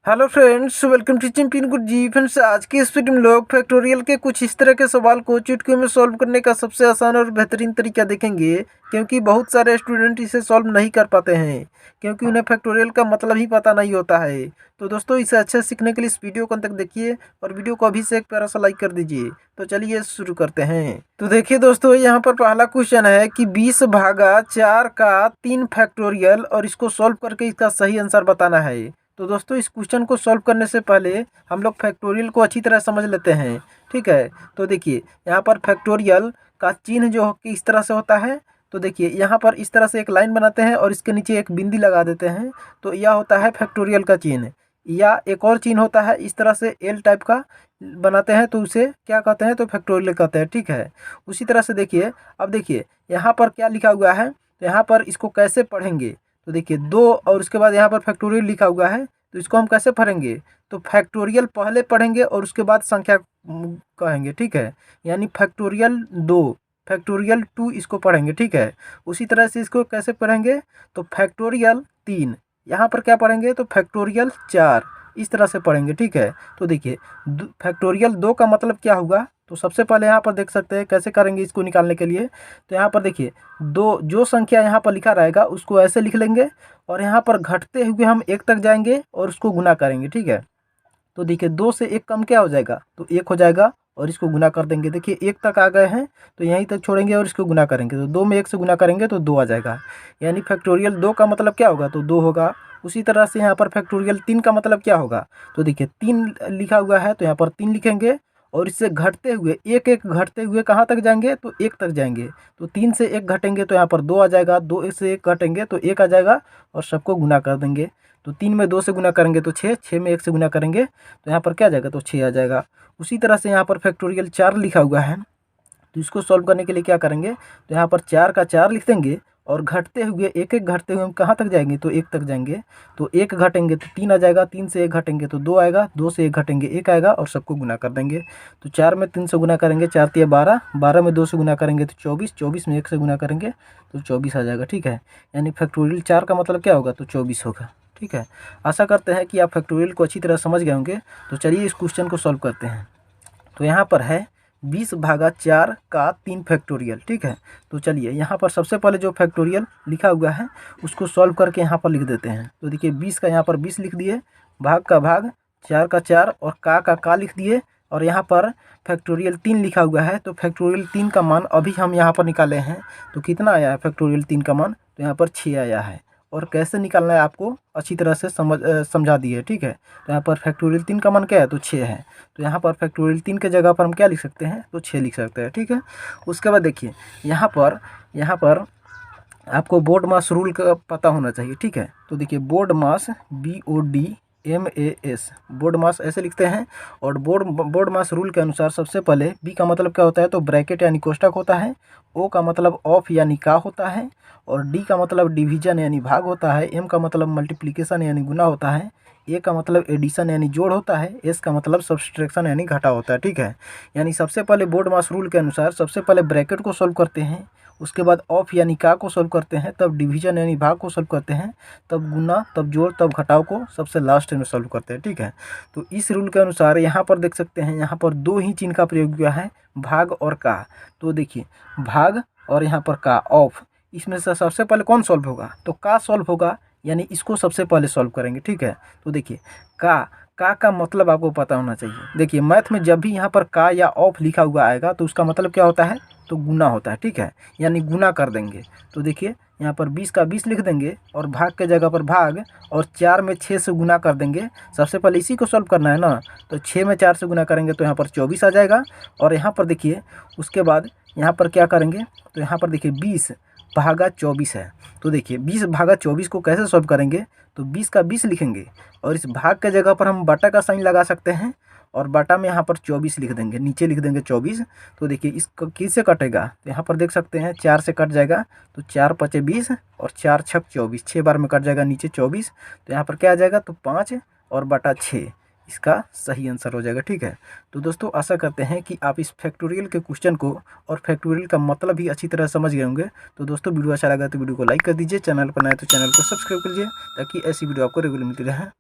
Hello friends, welcome to champion good ji. Friends, आज की इस वीडियो में लोग फैक्टोरियल के कुछ इस तरह के सवाल को चुटकियों में सॉल्व करने का सबसे आसान और बेहतरीन तरीका देखेंगे, क्योंकि बहुत सारे स्टूडेंट इसे सॉल्व नहीं कर पाते हैं, क्योंकि उन्हें फैक्टोरियल का मतलब ही पता नहीं होता है। तो दोस्तों, इसे अच्छे सीखने के लिए इस वीडियो को अंत तक देखिए और वीडियो को अभी से एक प्यारा सा लाइक कर दीजिए। तो चलिए शुरू करते हैं। तो देखिए दोस्तों, यहाँ पर पहला क्वेश्चन है कि 20/4 का 3 फैक्टोरियल, और इसको सॉल्व करके इसका सही आंसर बताना है। तो दोस्तों, इस क्वेश्चन को सॉल्व करने से पहले हम लोग फैक्टोरियल को अच्छी तरह समझ लेते हैं। ठीक है, तो देखिए यहाँ पर फैक्टोरियल का चिन्ह जो कि इस तरह से होता है। तो देखिए यहाँ पर इस तरह से एक लाइन बनाते हैं और इसके नीचे एक बिंदी लगा देते हैं, तो यह होता है फैक्टोरियल का चिन्ह। या एक और चिन्ह होता है इस तरह से एल टाइप का बनाते हैं, तो उसे क्या कहते हैं, तो फैक्टोरियल कहते हैं। ठीक है, उसी तरह से देखिए, अब देखिए यहाँ पर क्या लिखा हुआ है, तो यहाँ पर इसको कैसे पढ़ेंगे। तो देखिए 2 और उसके बाद यहाँ पर फैक्टोरियल लिखा हुआ है, तो इसको हम कैसे पढ़ेंगे, तो फैक्टोरियल पहले पढ़ेंगे और उसके बाद संख्या कहेंगे। ठीक है, यानी फैक्टोरियल 2, फैक्टोरियल 2 इसको पढ़ेंगे। ठीक है, उसी तरह से इसको कैसे पढ़ेंगे, तो फैक्टोरियल 3, यहाँ पर क्या पढ़ेंगे, तो फैक्टोरियल 4, इस तरह से पढ़ेंगे। ठीक है, तो देखिए फैक्टोरियल 2 का मतलब क्या होगा, तो सबसे पहले यहाँ पर देख सकते हैं कैसे करेंगे इसको निकालने के लिए। तो यहाँ पर देखिए दो, जो संख्या यहाँ पर लिखा रहेगा उसको ऐसे लिख लेंगे, और यहाँ पर घटते हुए हम 1 तक जाएंगे और उसको गुना करेंगे। ठीक है, तो देखिए 2 से 1 कम क्या हो जाएगा, तो 1 हो जाएगा, और इसको गुना कर देंगे। देखिए 1 तक आ गए हैं, तो यहीं तक छोड़ेंगे और इसको गुना करेंगे, तो 2 में 1 से गुना करेंगे तो 2 आ जाएगा। यानी फैक्टोरियल 2 का मतलब क्या होगा, तो 2 होगा। उसी तरह से यहाँ पर फैक्टोरियल 3 का मतलब क्या होगा, तो देखिए 3 लिखा हुआ है, तो यहाँ पर 3 लिखेंगे, और इससे घटते हुए एक एक घटते हुए कहाँ तक जाएंगे, तो 1 तक जाएंगे। तो 3 से 1 घटेंगे तो यहाँ पर 2 आ जाएगा, 2 से 1 घटेंगे तो 1 आ जाएगा, और सबको गुना कर देंगे। तो 3 में 2 से गुना करेंगे तो 6, 6 में 1 से गुना करेंगे तो यहाँ पर क्या आ जाएगा, तो 6 आ जाएगा। उसी तरह से यहाँ पर फैक्टोरियल 4 लिखा हुआ है, तो इसको सॉल्व करने के लिए क्या करेंगे, तो यहाँ पर 4 का 4 लिख देंगे, और घटते हुए एक एक घटते हुए हम कहाँ तक जाएंगे, तो 1 तक जाएंगे। तो 1 घटेंगे तो 3 आ जाएगा, 3 से 1 घटेंगे तो 2 आएगा, 2 से 1 घटेंगे 1 आएगा, और सबको गुना कर देंगे। तो 4 में 3 से गुना करेंगे, 4 तिया 12, 12 में 2 से गुना करेंगे तो 24, 24 में 1 से गुना करेंगे तो 24 आ जाएगा। ठीक है, यानी फैक्टोरियल 4 का मतलब क्या होगा, तो 24 होगा। ठीक है, आशा करते हैं कि आप फैक्टोरियल को अच्छी तरह समझ गए होंगे। तो चलिए इस क्वेश्चन को सॉल्व करते हैं। तो यहाँ पर है 20/4 का 3 फैक्टोरियल। ठीक है, तो चलिए यहाँ पर सबसे पहले जो फैक्टोरियल लिखा हुआ है उसको सॉल्व करके यहाँ पर लिख देते हैं। तो देखिए 20 का यहाँ पर 20 लिख दिए, भाग का भाग, 4 का 4, और का लिख दिए, और यहाँ पर फैक्टोरियल 3 लिखा हुआ है, तो फैक्टोरियल 3 का मान अभी हम यहाँ पर निकाले हैं। तो कितना आया है फैक्टोरियल 3 का मान, तो यहाँ पर 6 आया है, और कैसे निकालना है आपको अच्छी तरह से समझा दिए। ठीक है, तो यहाँ पर फैक्टोरियल 3 का मान क्या है, तो 6 है। तो यहाँ पर फैक्टोरियल 3 के जगह पर हम क्या लिख सकते हैं, तो 6 लिख सकते हैं। ठीक है, उसके बाद देखिए यहाँ पर आपको बोर्ड मास रूल का पता होना चाहिए। ठीक है, तो देखिए बोर्ड मास BODMAS, बोर्ड मास ऐसे लिखते हैं। और बोर्ड मास रूल के अनुसार सबसे पहले बी का मतलब क्या होता है, तो ब्रैकेट यानी कोष्टक होता है। ओ का मतलब ऑफ यानी का होता है। और डी का मतलब डिवीजन यानी भाग होता है। एम का मतलब मल्टीप्लिकेशन यानी गुना होता है। ए का मतलब एडिशन यानी जोड़ होता है। एस का मतलब सब्सट्रैक्शन यानी घटा होता है। ठीक है, यानी सबसे पहले बोर्ड मास रूल के अनुसार सबसे पहले ब्रैकेट को सॉल्व करते हैं, उसके बाद ऑफ यानी का को सॉल्व करते हैं, तब डिवीजन यानी भाग को सॉल्व करते हैं, तब गुना, तब जोड़, तब घटाव को सबसे लास्ट में सॉल्व करते हैं। ठीक है, तो इस रूल के अनुसार यहाँ पर देख सकते हैं, यहाँ पर 2 ही चिन्ह का प्रयोग हुआ है, भाग और का। तो देखिए भाग और यहाँ पर का, ऑफ, इसमें से सबसे पहले कौन सॉल्व होगा, तो का सॉल्व होगा, यानी इसको सबसे पहले सॉल्व करेंगे। ठीक है, तो देखिए का मतलब आपको पता होना चाहिए। देखिए मैथ में जब भी यहाँ पर का या ऑफ लिखा हुआ आएगा तो उसका मतलब क्या होता है, तो गुना होता है। ठीक है, यानी गुना कर देंगे। तो देखिए यहाँ पर 20 का 20 लिख देंगे, और भाग के जगह पर भाग, और 4 में 6 से गुना कर देंगे। सबसे पहले इसी को सॉल्व करना है ना, तो 6 में 4 से गुना करेंगे तो यहाँ पर 24 आ जाएगा। और यहाँ पर देखिए उसके बाद यहाँ पर क्या करेंगे, तो यहाँ पर देखिए 20/24 है। तो देखिए 20/24 को कैसे सॉल्व करेंगे, तो 20 का 20 लिखेंगे, और इस भाग के जगह पर हम बटा का साइन लगा सकते हैं, और बटा में यहाँ पर 24 लिख देंगे, नीचे लिख देंगे 24। तो देखिए इसको किससे कटेगा, तो यहाँ पर देख सकते हैं 4 से कट जाएगा, तो 4 × 5 = 20, और 4 × 6 = 24, 6 बार में कट जाएगा नीचे 24। तो यहाँ पर क्या आ जाएगा, तो 5 और बटा 6 इसका सही आंसर हो जाएगा। ठीक है, तो दोस्तों आशा करते हैं कि आप इस फैक्टोरियल के क्वेश्चन को और फैक्टोरियल का मतलब भी अच्छी तरह समझ गए होंगे। तो दोस्तों वीडियो अच्छा लगा तो वीडियो को लाइक कर दीजिए, चैनल पर नए तो चैनल को सब्सक्राइब कर लीजिए, ताकि ऐसी वीडियो आपको रेगुलर मिलती रहे।